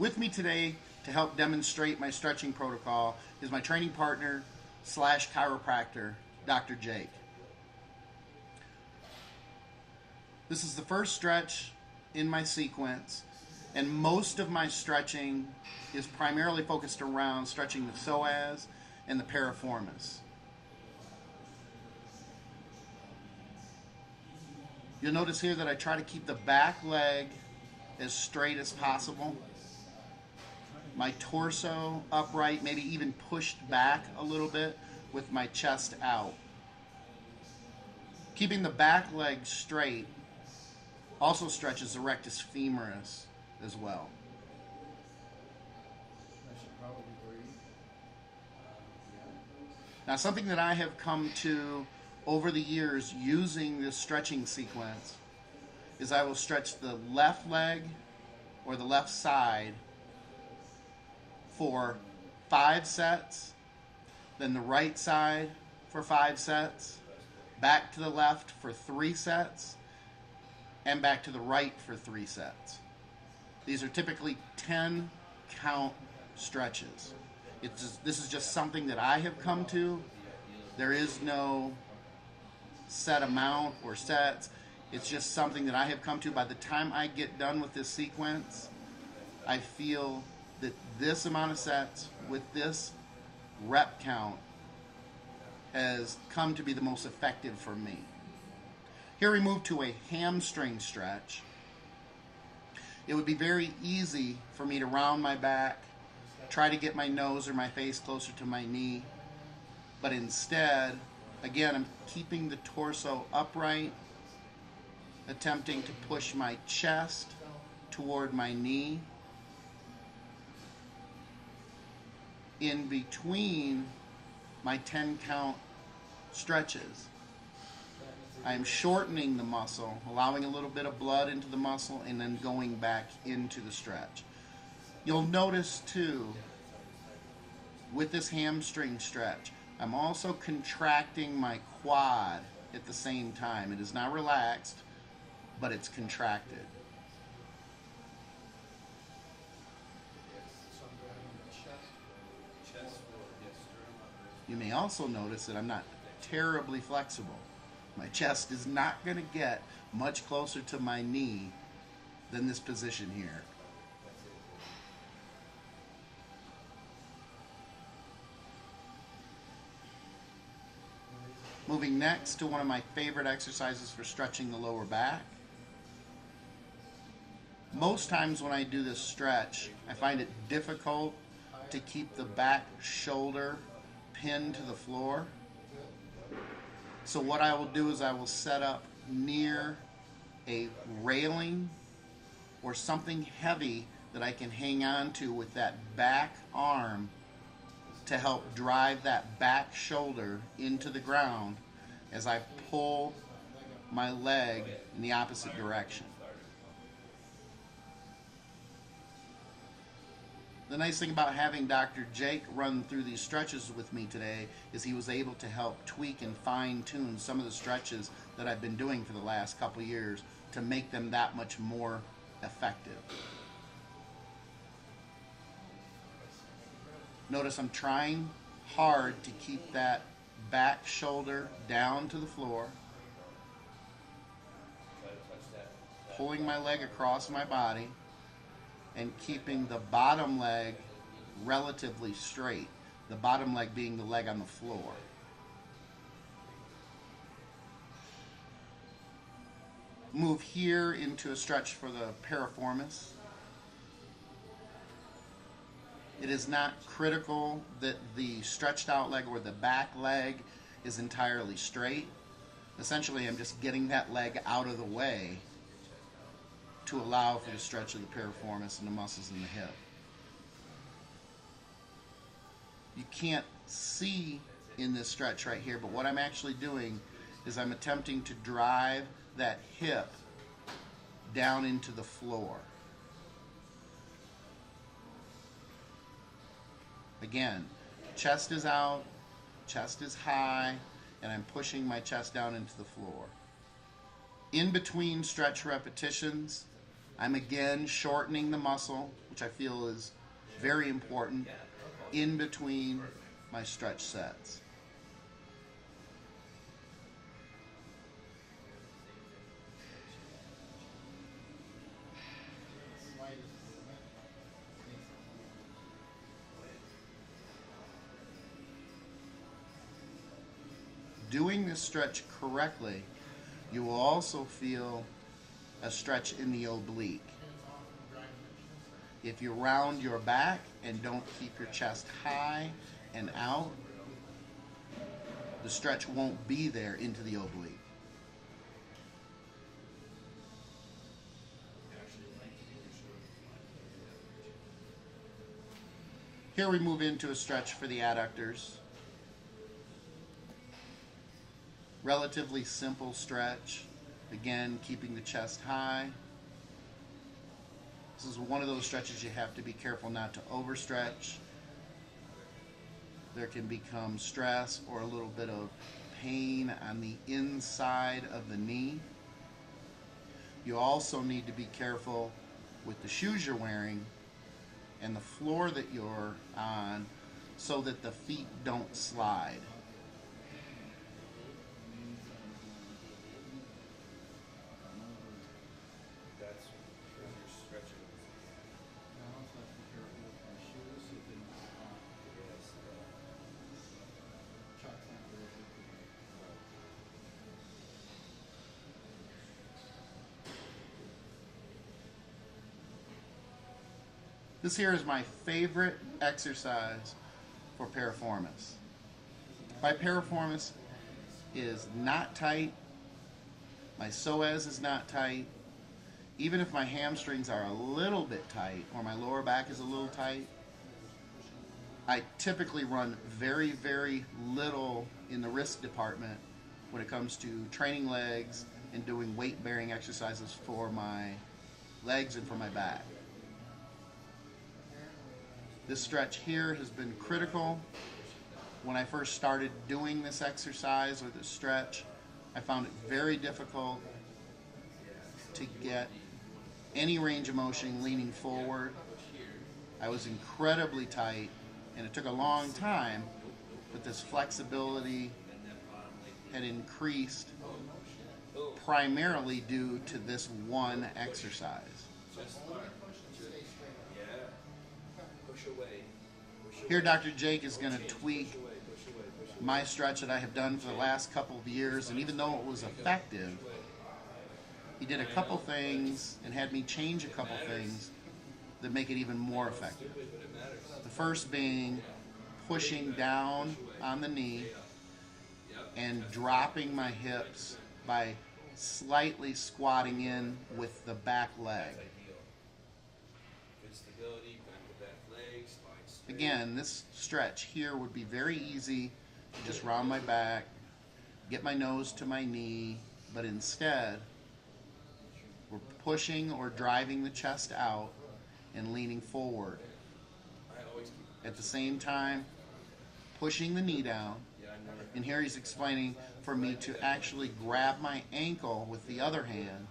With me today to help demonstrate my stretching protocol is my training partner / chiropractor, Dr. Jake. This is the first stretch in my sequence, and most of my stretching is primarily focused around stretching the psoas and the piriformis. You'll notice here that I try to keep the back leg as straight as possible. My torso upright, maybe even pushed back a little bit with my chest out. Keeping the back leg straight also stretches the rectus femoris as well. Now, something that I have come to over the years using this stretching sequence is I will stretch the left leg or the left side for 5 sets, then the right side for 5 sets, back to the left for 3 sets, and back to the right for 3 sets. These are typically 10 count stretches. This is just something that I have come to. There is no set amount or sets. It's just something that I have come to. By the time I get done with this sequence, I feel that this amount of sets with this rep count has come to be the most effective for me. Here we move to a hamstring stretch. It would be very easy for me to round my back, try to get my nose or my face closer to my knee, but instead, again, I'm keeping the torso upright, attempting to push my chest toward my knee. In between my 10 count stretches, I'm shortening the muscle, allowing a little bit of blood into the muscle, and then going back into the stretch. You'll notice too, with this hamstring stretch, I'm also contracting my quad at the same time. It is not relaxed, but it's contracted. You may also notice that I'm not terribly flexible. My chest is not going to get much closer to my knee than this position here. Moving next to one of my favorite exercises for stretching the lower back. Most times when I do this stretch, I find it difficult to keep the back shoulder pinned to the floor. So what I will do is I will set up near a railing or something heavy that I can hang on to with that back arm to help drive that back shoulder into the ground as I pull my leg in the opposite direction. The nice thing about having Dr. Jake run through these stretches with me today is he was able to help tweak and fine-tune some of the stretches that I've been doing for the last couple years to make them that much more effective. Notice I'm trying hard to keep that back shoulder down to the floor, pulling my leg across my body, and keeping the bottom leg relatively straight, the bottom leg being the leg on the floor. Move here into a stretch for the piriformis. It is not critical that the stretched out leg or the back leg is entirely straight. Essentially, I'm just getting that leg out of the way to allow for the stretch of the piriformis and the muscles in the hip. You can't see in this stretch right here, but what I'm actually doing is I'm attempting to drive that hip down into the floor. Again, chest is out, chest is high, and I'm pushing my chest down into the floor. In between stretch repetitions, I'm again shortening the muscle, which I feel is very important, in between my stretch sets. Doing this stretch correctly, you will also feel a stretch in the oblique. If you round your back and don't keep your chest high and out, the stretch won't be there into the oblique. Here we move into a stretch for the adductors. Relatively simple stretch. Again, keeping the chest high. This is one of those stretches you have to be careful not to overstretch. There can become stress or a little bit of pain on the inside of the knee. You also need to be careful with the shoes you're wearing and the floor that you're on so that the feet don't slide. This here is my favorite exercise for piriformis. My piriformis is not tight. My psoas is not tight. Even if my hamstrings are a little bit tight or my lower back is a little tight, I typically run very, very little in the wrist department when it comes to training legs and doing weight-bearing exercises for my legs and for my back. This stretch here has been critical. When I first started doing this exercise or this stretch, I found it very difficult to get any range of motion leaning forward. I was incredibly tight, and it took a long time, but this flexibility had increased primarily due to this one exercise. Here Dr. Jake is going to tweak my stretch that I have done for the last couple of years, and even though it was effective, he did a couple things and had me change a couple things that make it even more effective. The first being pushing down on the knee and dropping my hips by slightly squatting in with the back leg. Again, this stretch here would be very easy to just round my back, get my nose to my knee, but instead we're pushing or driving the chest out and leaning forward. At the same time, pushing the knee down. And here he's explaining for me to actually grab my ankle with the other hand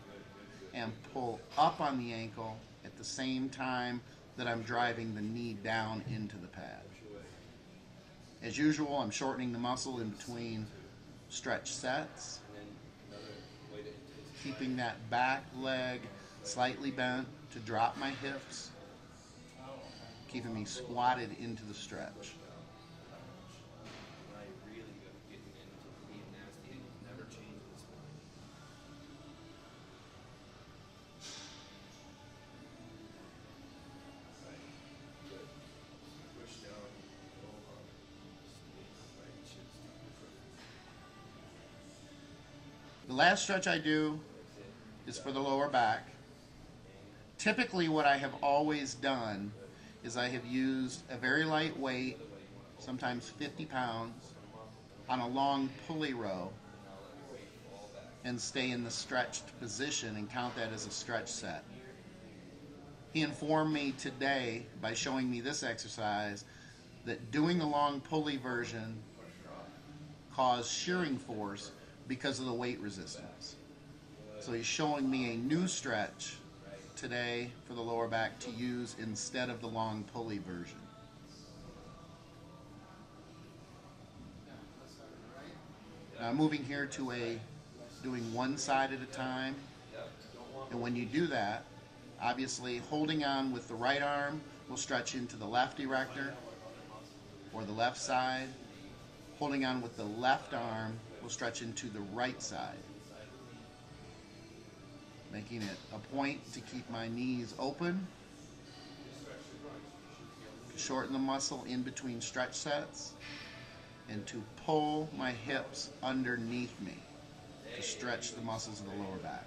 and pull up on the ankle at the same time that I'm driving the knee down into the pad. As usual, I'm shortening the muscle in between stretch sets, keeping that back leg slightly bent to drop my hips, keeping me squatted into the stretch. The last stretch I do is for the lower back. Typically what I have always done is I have used a very light weight, sometimes 50 pounds, on a long pulley row and stay in the stretched position and count that as a stretch set. He informed me today by showing me this exercise that doing the long pulley version caused shearing force because of the weight resistance. So he's showing me a new stretch today for the lower back to use instead of the long pulley version. Now moving here to doing one side at a time, and when you do that, obviously holding on with the right arm will stretch into the left erector or the left side. Holding on with the left arm will stretch into the right side, making it a point to keep my knees open, to shorten the muscle in between stretch sets, and to pull my hips underneath me to stretch the muscles of the lower back.